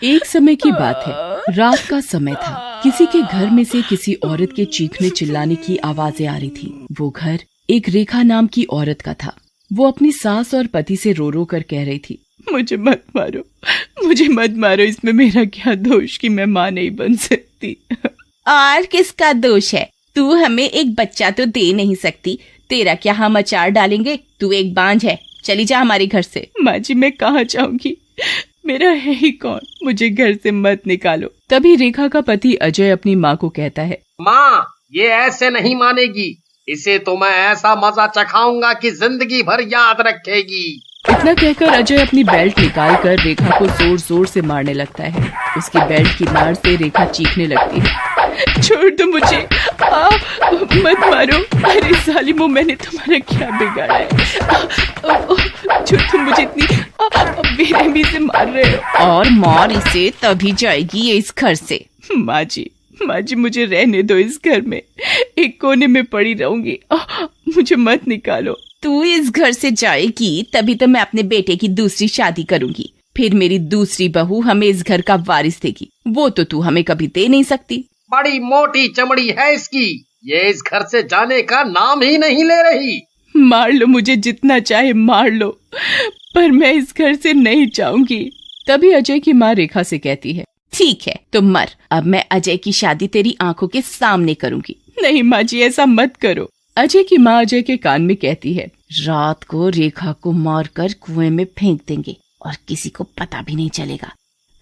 एक समय की बात है, रात का समय था। किसी के घर में से किसी औरत के चीखने चिल्लाने की आवाजें आ रही थी। वो घर एक रेखा नाम की औरत का था। वो अपनी सास और पति से रो रो कर कह रही थी, मुझे मत मारो, मुझे मत मारो, इसमें मेरा क्या दोष कि मैं माँ नहीं बन सकती। और किसका दोष है? तू हमें एक बच्चा तो दे नहीं सकती, तेरा क्या हम अचार डालेंगे? तू एक बांझ है, चली जा हमारे घर से। माँ जी, मैं कहाँ जाऊंगी, मेरा है ही कौन, मुझे घर से मत निकालो। तभी रेखा का पति अजय अपनी माँ को कहता है, माँ ये ऐसे नहीं मानेगी, इसे तो मैं ऐसा मजा चखाऊंगा कि जिंदगी भर याद रखेगी। इतना कहकर अजय अपनी बेल्ट निकाल कर रेखा को जोर जोर से मारने लगता है। उसकी बेल्ट की मार से रेखा चीखने लगती है, छोड़ दो मुझे, मत मारो। अरे जालिमो, मैंने तुम्हारा क्या बिगाड़ा है जो तुम मुझे इतनी बेरहमी से मार रहे हो? और मार इसे, तभी जाएगी ये इस घर से। माँ जी, मुझे रहने दो, इस घर में एक कोने में पड़ी रहूंगी, मुझे मत निकालो। तू इस घर से जाएगी तभी तो मैं अपने बेटे की दूसरी शादी करूंगी, फिर मेरी दूसरी बहू हमें इस घर का वारिस देगी। वो तो तू हमें कभी दे नहीं सकती। बड़ी मोटी चमड़ी है इसकी, ये इस घर से जाने का नाम ही नहीं ले रही। मार लो मुझे, जितना चाहे मार लो, पर मैं इस घर से नहीं जाऊंगी। तभी अजय की माँ रेखा से कहती है, ठीक है तो मर, अब मैं अजय की शादी तेरी आंखों के सामने करूंगी। नहीं माँ जी, ऐसा मत करो। अजय की माँ अजय के कान में कहती है, रात को रेखा को मारकर कुएं में फेंक देंगे और किसी को पता भी नहीं चलेगा।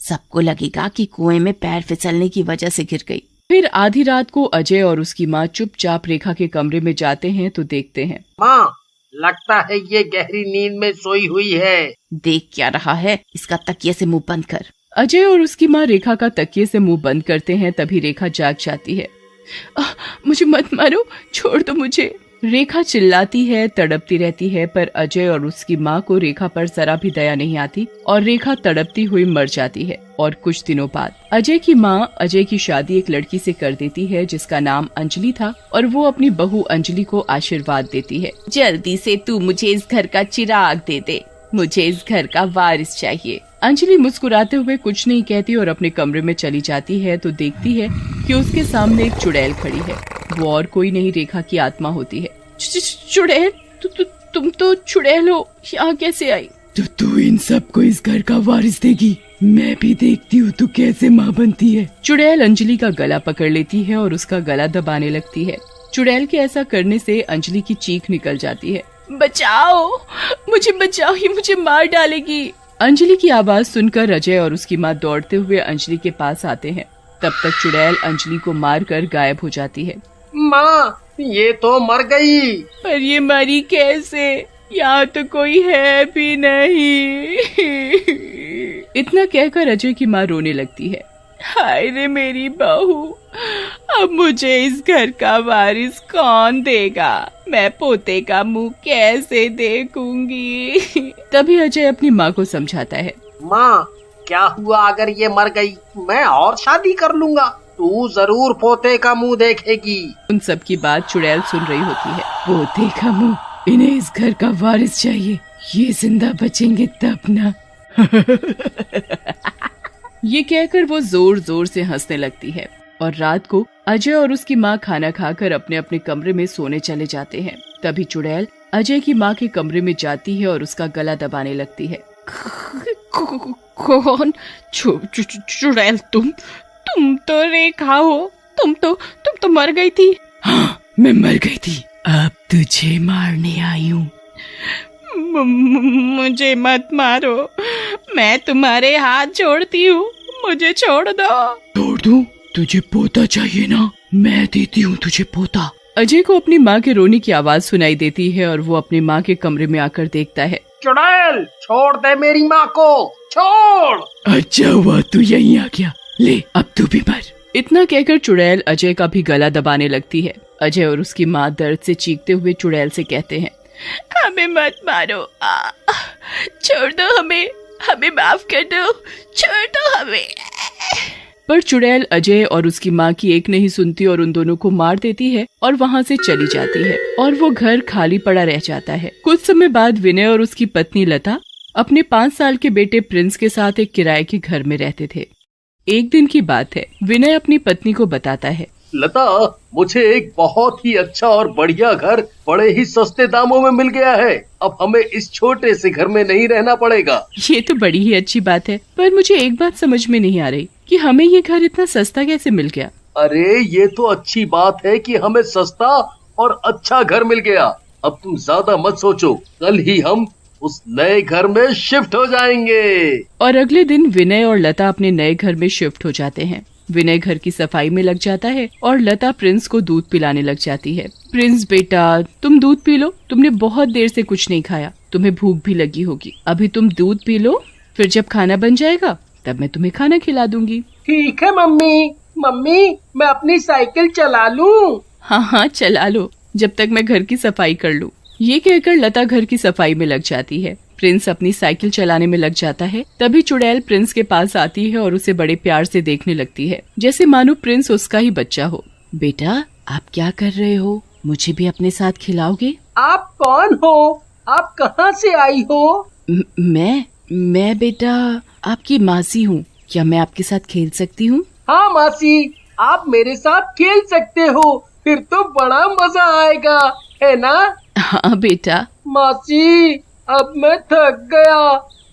सबको लगेगा कि कुएं में पैर फिसलने की वजह से गिर गई। फिर आधी रात को अजय और उसकी माँ चुपचाप रेखा के कमरे में जाते हैं तो देखते हैं, माँ लगता है ये गहरी नींद में सोई हुई है। देख क्या रहा है, इसका तकिए से मुंह बंद कर। अजय और उसकी माँ रेखा का तकिए से मुंह बंद करते हैं। तभी रेखा जाग जाती है, मुझे मत मारो, छोड़ दो मुझे। रेखा चिल्लाती है, तड़पती रहती है, पर अजय और उसकी माँ को रेखा पर जरा भी दया नहीं आती और रेखा तड़पती हुई मर जाती है। और कुछ दिनों बाद अजय की माँ अजय की शादी एक लड़की से कर देती है जिसका नाम अंजलि था, और वो अपनी बहू अंजलि को आशीर्वाद देती है, जल्दी से तू मुझे इस घर का चिराग दे दे, मुझे इस घर का वारिस चाहिए। अंजलि मुस्कुराते हुए कुछ नहीं कहती और अपने कमरे में चली जाती है तो देखती है कि उसके सामने एक चुड़ैल खड़ी है। वो और कोई नहीं, रेखा की आत्मा होती है। चुड़ैल, तुम तो चुड़ैल हो, यहाँ कैसे आई? तो तू इन सबको इस घर का वारिस देगी, मैं भी देखती हूँ तू कैसे माँ बनती है। चुड़ैल अंजलि का गला पकड़ लेती है और उसका गला दबाने लगती है। चुड़ैल के ऐसा करने से अंजलि की चीख निकल जाती है, बचाओ, मुझे बचाओ, ये मुझे मार डालेगी। अंजलि की आवाज सुनकर अजय और उसकी माँ दौड़ते हुए अंजलि के पास आते हैं। तब तक चुड़ैल अंजलि को मारकर गायब हो जाती है। माँ ये तो मर गई। पर ये मरी कैसे? यहाँ तो कोई है भी नहीं। इतना कहकर अजय की माँ रोने लगती है, हाय रे मेरी बहू, अब मुझे इस घर का वारिस कौन देगा? मैं पोते का मुंह कैसे देखूंगी? तभी अजय अपनी माँ को समझाता है, माँ क्या हुआ अगर ये मर गई, मैं और शादी कर लूंगा, तू जरूर पोते का मुंह देखेगी। उन सब की बात चुड़ैल सुन रही होती है। पोते का मुंह, इन्हें इस घर का वारिस चाहिए, ये जिंदा बचेंगे तब ना। ये कहकर वो जोर जोर से हंसने लगती है। और रात को अजय और उसकी माँ खाना खाकर अपने अपने कमरे में सोने चले जाते हैं। तभी चुड़ैल अजय की माँ के कमरे में जाती है और उसका गला दबाने लगती है। कौन? चुड़ैल, तुम तो रेखा हो, तुम तो मर गई थी। हाँ, मैं मर गई थी, अब तुझे मारने आई हूँ। मुझे मत मारो, मैं तुम्हारे हाथ जोड़ती हूँ, मुझे छोड़ दो। छोड़ दूँ? तुझे पोता चाहिए ना, मैं देती हूँ तुझे पोता। अजय को अपनी माँ के रोने की आवाज सुनाई देती है और वो अपनी माँ के कमरे में आकर देखता है। चुड़ैल छोड़ दे मेरी माँ को, छोड़। अच्छा हुआ तू यहीं आ गया, ले अब तू भी मर। इतना कहकर चुड़ैल अजय का भी गला दबाने लगती है। अजय और उसकी माँ दर्द से चीखते हुए चुड़ैल से कहते हैं, हमें मत मारो, छोड़ दो हमें माफ कर दो, छोड़ दो हमें। पर चुड़ैल अजय और उसकी माँ की एक नहीं सुनती और उन दोनों को मार देती है और वहाँ से चली जाती है और वो घर खाली पड़ा रह जाता है। कुछ समय बाद विनय और उसकी पत्नी लता अपने 5 साल के बेटे प्रिंस के साथ एक किराए के घर में रहते थे। एक दिन की बात है, विनय अपनी पत्नी को बताता है, लता, मुझे एक बहुत ही अच्छा और बढ़िया घर बड़े ही सस्ते दामों में मिल गया है। अब हमें इस छोटे से घर में नहीं रहना पड़ेगा। ये तो बड़ी ही अच्छी बात है, पर मुझे एक बात समझ में नहीं आ रही कि हमें ये घर इतना सस्ता कैसे मिल गया। अरे ये तो अच्छी बात है कि हमें सस्ता और अच्छा घर मिल गया। अब तुम ज्यादा मत सोचो, कल ही हम उस नए घर में शिफ्ट हो जाएंगे। और अगले दिन विनय और लता अपने नए घर में शिफ्ट हो जाते हैं। विनय घर की सफाई में लग जाता है और लता प्रिंस को दूध पिलाने लग जाती है। प्रिंस बेटा, तुम दूध पी लो, तुमने बहुत देर से कुछ नहीं खाया, तुम्हें भूख भी लगी होगी। अभी तुम दूध पी लो, फिर जब खाना बन जाएगा तब मैं तुम्हें खाना खिला दूंगी। ठीक है मम्मी। मम्मी, मैं अपनी साइकिल चला लूं? हाँ हाँ चला लो, जब तक मैं घर की सफाई कर लूं। ये कहकर लता घर की सफाई में लग जाती है। प्रिंस अपनी साइकिल चलाने में लग जाता है। तभी चुड़ैल प्रिंस के पास आती है और उसे बड़े प्यार से देखने लगती है, जैसे मानो प्रिंस उसका ही बच्चा हो। बेटा, आप क्या कर रहे हो? मुझे भी अपने साथ खिलाओगे? आप कौन हो? आप कहाँ से आई हो? मैं बेटा आपकी मासी हूँ। क्या मैं आपके साथ खेल सकती हूँ? हाँ मासी, आप मेरे साथ खेल सकते हो, फिर तो बड़ा मजा आएगा, है ना? हाँ बेटा। मासी, अब मैं थक गया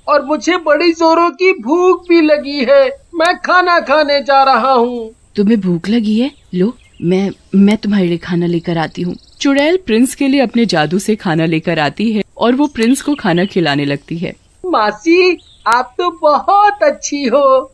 और मुझे बड़ी जोरों की भूख भी लगी है। मैं खाना खाने जा रहा हूँ। तुम्हें भूख लगी है? लो, मैं तुम्हारे लिए खाना लेकर आती हूँ। चुड़ैल प्रिंस के लिए अपने जादू से खाना लेकर आती है और वो प्रिंस को खाना खिलाने लगती है। मासी, आप तो बहुत अच्छी हो।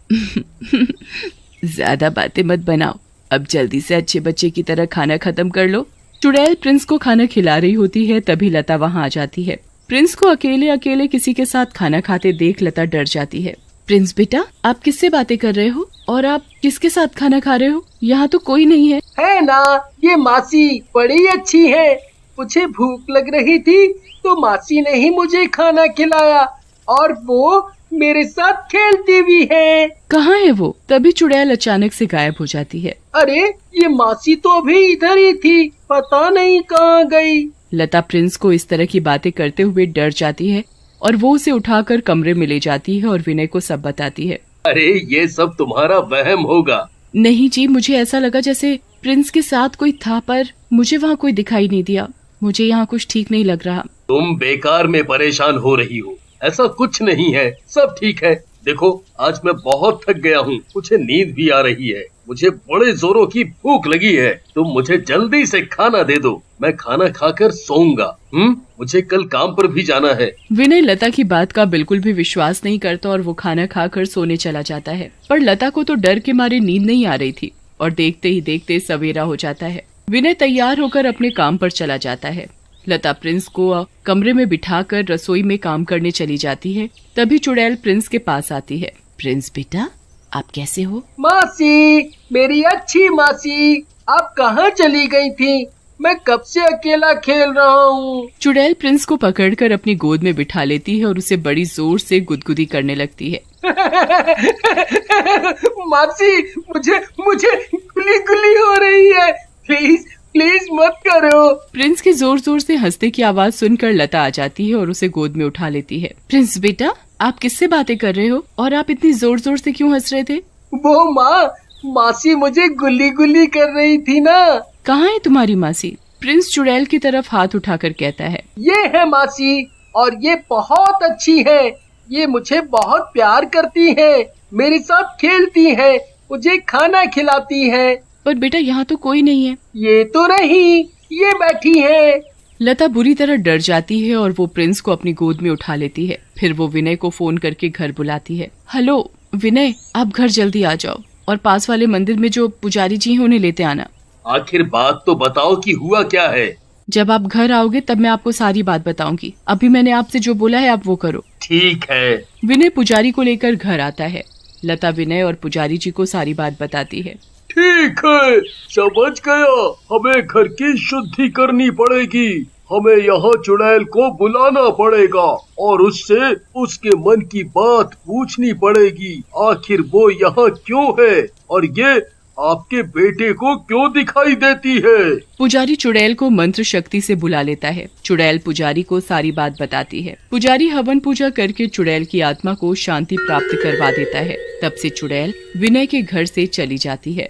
ज्यादा बातें मत बनाओ, अब जल्दी से अच्छे बच्चे की तरह खाना खत्म कर लो। चुड़ैल प्रिंस को खाना खिला रही होती है, तभी लता वहाँ आ जाती है। प्रिंस को अकेले अकेले किसी के साथ खाना खाते देख लता डर जाती है। प्रिंस बेटा, आप किससे बातें कर रहे हो और आप किसके साथ खाना खा रहे हो? यहाँ तो कोई नहीं है। है ना, ये मासी बड़ी अच्छी है। मुझे भूख लग रही थी तो मासी ने ही मुझे खाना खिलाया और वो मेरे साथ खेलती भी है। कहाँ है वो? तभी चुड़ैल अचानक से गायब हो जाती है। अरे, ये मासी तो अभी इधर ही थी, पता नहीं कहाँ गई। लता प्रिंस को इस तरह की बातें करते हुए डर जाती है और वो उसे उठाकर कमरे में ले जाती है और विनय को सब बताती है। अरे, ये सब तुम्हारा वहम होगा। नहीं जी, मुझे ऐसा लगा जैसे प्रिंस के साथ कोई था, पर मुझे वहाँ कोई दिखाई नहीं दिया। मुझे यहाँ कुछ ठीक नहीं लग रहा। तुम बेकार में परेशान हो रही हो, ऐसा कुछ नहीं है, सब ठीक है। देखो, आज मैं बहुत थक गया हूँ, मुझे नींद भी आ रही है, मुझे बड़े जोरों की भूख लगी है। तुम मुझे जल्दी से खाना दे दो, मैं खाना खाकर सोऊंगा। मुझे कल काम पर भी जाना है। विनय लता की बात का बिल्कुल भी विश्वास नहीं करता और वो खाना खाकर सोने चला जाता है। पर लता को तो डर के मारे नींद नहीं आ रही थी और देखते ही देखते सवेरा हो जाता है। विनय तैयार होकर अपने काम पर चला जाता है। लता प्रिंस को कमरे में बिठाकर रसोई में काम करने चली जाती है। तभी चुड़ैल प्रिंस के पास आती है। प्रिंस बेटा, आप कैसे हो? मासी, मेरी अच्छी मासी, आप कहाँ चली गई थी? मैं कब से अकेला खेल रहा हूँ। चुड़ैल प्रिंस को पकड़कर अपनी गोद में बिठा लेती है और उसे बड़ी जोर से गुदगुदी करने लगती है। मासी, मुझे गुली गुली हो रही है, प्लीज प्लीज मत करो। प्रिंस के जोर जोर से हंसने की आवाज सुनकर लता आ जाती है और उसे गोद में उठा लेती है। प्रिंस बेटा, आप किससे बातें कर रहे हो और आप इतनी जोर जोर से क्यों हंस रहे थे? वो मासी मुझे गुल्ली गुल्ली कर रही थी ना। कहाँ है तुम्हारी मासी? प्रिंस चुड़ैल की तरफ हाथ उठाकर कहता है। ये है मासी, और ये बहुत अच्छी है। ये मुझे बहुत प्यार करती है, मेरे साथ खेलती है, मुझे खाना खिलाती है। पर बेटा, यहाँ तो कोई नहीं है। ये तो नहीं, ये बैठी है। लता बुरी तरह डर जाती है और वो प्रिंस को अपनी गोद में उठा लेती है। फिर वो विनय को फोन करके घर बुलाती है। हेलो विनय, आप घर जल्दी आ जाओ और पास वाले मंदिर में जो पुजारी जी हैं उन्हें लेते आना। आखिर बात तो बताओ कि हुआ क्या है। जब आप घर आओगे तब मैं आपको सारी बात बताऊंगी। अभी मैंने आपसे जो बोला है आप वो करो। ठीक है। विनय पुजारी को लेकर घर आता है। लता विनय और पुजारी जी को सारी बात बताती है। ठीक है, समझ गया। हमें घर की शुद्धि करनी पड़ेगी। हमें यहाँ चुड़ैल को बुलाना पड़ेगा और उससे उसके मन की बात पूछनी पड़ेगी। आखिर वो यहाँ क्यों है और ये आपके बेटे को क्यों दिखाई देती है? पुजारी चुड़ैल को मंत्र शक्ति से बुला लेता है। चुड़ैल पुजारी को सारी बात बताती है। पुजारी हवन पूजा करके चुड़ैल की आत्मा को शांति प्राप्त करवा देता है। तब से चुड़ैल विनय के घर से चली जाती है।